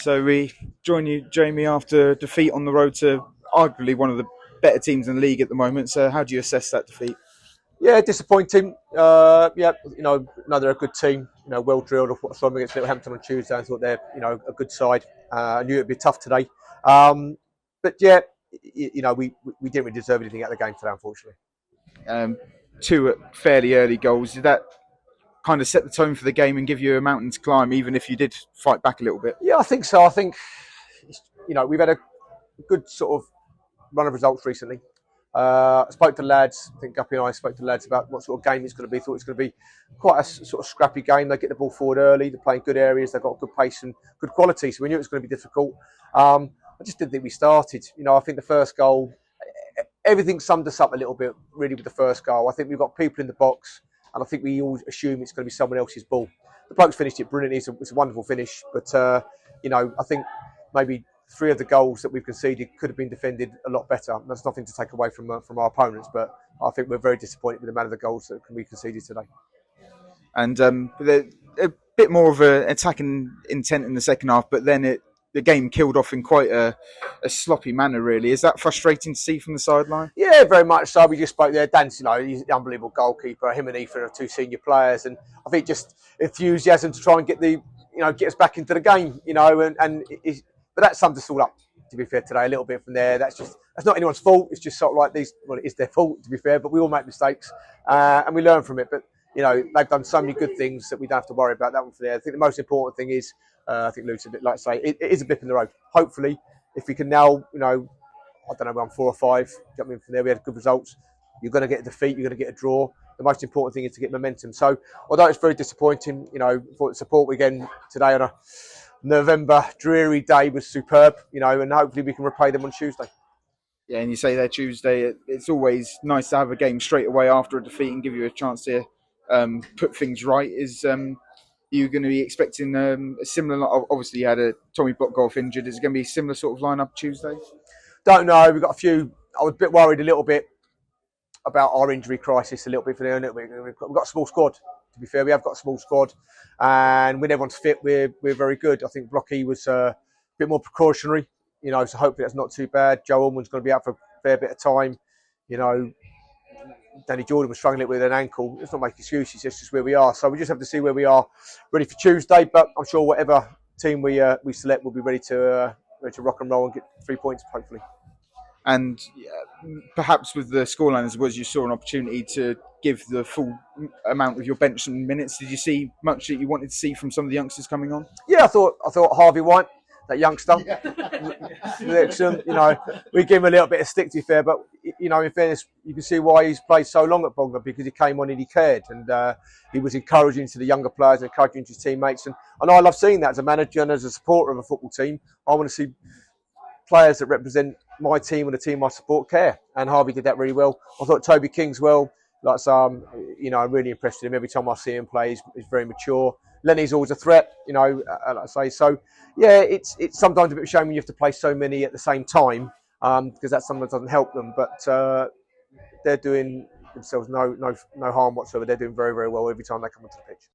So we join you, Jamie, after defeat on the road to arguably one of the better teams in the league at the moment. So how do you assess that defeat? Yeah, disappointing. Yeah, no, they're a good team. Well drilled. I saw them against Littlehampton on Tuesday and thought they're, a good side. I knew it'd be tough today. But yeah, we didn't really deserve anything out of the game today, unfortunately. Two fairly early goals. Did that kind of set the tone for the game and give you a mountain to climb, even if you did fight back a little bit? Yeah, I think so. I think, we've had a good sort of run of results recently. I spoke to the lads. I think Guppy and I spoke to the lads about what sort of game it's going to be. Thought it's going to be quite a sort of scrappy game. They get the ball forward early. They're playing good areas. They've got good pace and good quality. So we knew it was going to be difficult. I just didn't think we started. I think the first goal, everything summed us up a little bit really with the first goal. I think we've got people in the box, and I think we all assume it's going to be someone else's ball. The blokes finished it brilliantly. It's a wonderful finish, but I think maybe 3 of the goals that we've conceded could have been defended a lot better. That's nothing to take away from our opponents, but I think we're very disappointed with the amount of the goals that we conceded today. And a bit more of an attacking intent in the second half, but then the game killed off in quite a sloppy manner, really. Is that frustrating to see from the sideline? Yeah, very much so. We just spoke there. Dan's, he's an unbelievable goalkeeper. Him and Ethan are 2 senior players, and I think just enthusiasm to try and get us back into the game, but that summed us all up, to be fair, today a little bit from there. That's not anyone's fault. It's just sort of like these. Well, it is their fault, to be fair, but we all make mistakes and we learn from it. But they've done so many good things that we don't have to worry about that one for there. I think the most important thing is, I think Luke's a bit like to say, it is a blip in the road. Hopefully, if we can now, I don't know, we're on 4 or 5. From there, we had good results. You're going to get a defeat. You're going to get a draw. The most important thing is to get momentum. So, although it's very disappointing, for the support again today on a November dreary day was superb, and hopefully we can repay them on Tuesday. Yeah, and you say there Tuesday, it's always nice to have a game straight away after a defeat and give you a chance to put things right. Is you going to be expecting a similar? Obviously, you had a Tommy Bognor injured. Is it going to be a similar sort of lineup Tuesday? Don't know. We've got a few. I was a bit worried a little bit about our injury crisis a little bit for there. We've got a small squad. To be fair, we have got a small squad, and when everyone's fit, we're very good. I think Blocky was a bit more precautionary, so hopefully that's not too bad. Joe Allman's going to be out for a fair bit of time. Danny Jordan was struggling with an ankle. Let's not make excuses. It's just where we are. So we just have to see where we are, ready for Tuesday. But I'm sure whatever team we select will be ready to rock and roll and get 3 points, hopefully. And perhaps with the scoreline as well, you saw an opportunity to give the full amount of your bench and minutes. Did you see much that you wanted to see from some of the youngsters coming on? Yeah, I thought Harvey White, that youngster, excellent. We gave him a little bit of stick, to be fair, but in fairness, you can see why he's played so long at Bognor, because he came on and he cared, and he was encouraging to the younger players, encouraging to his teammates, and I love seeing that as a manager and as a supporter of a football team. I want to see players that represent my team and the team I support care, and Harvey did that really well. I thought Toby King's well. I'm really impressed with him. Every time I see him play, he's very mature. Lenny's always a threat, like I say. So, yeah, it's sometimes a bit of a shame when you have to play so many at the same time, because that sometimes doesn't help them. But they're doing themselves no harm whatsoever. They're doing very, very well every time they come onto the pitch.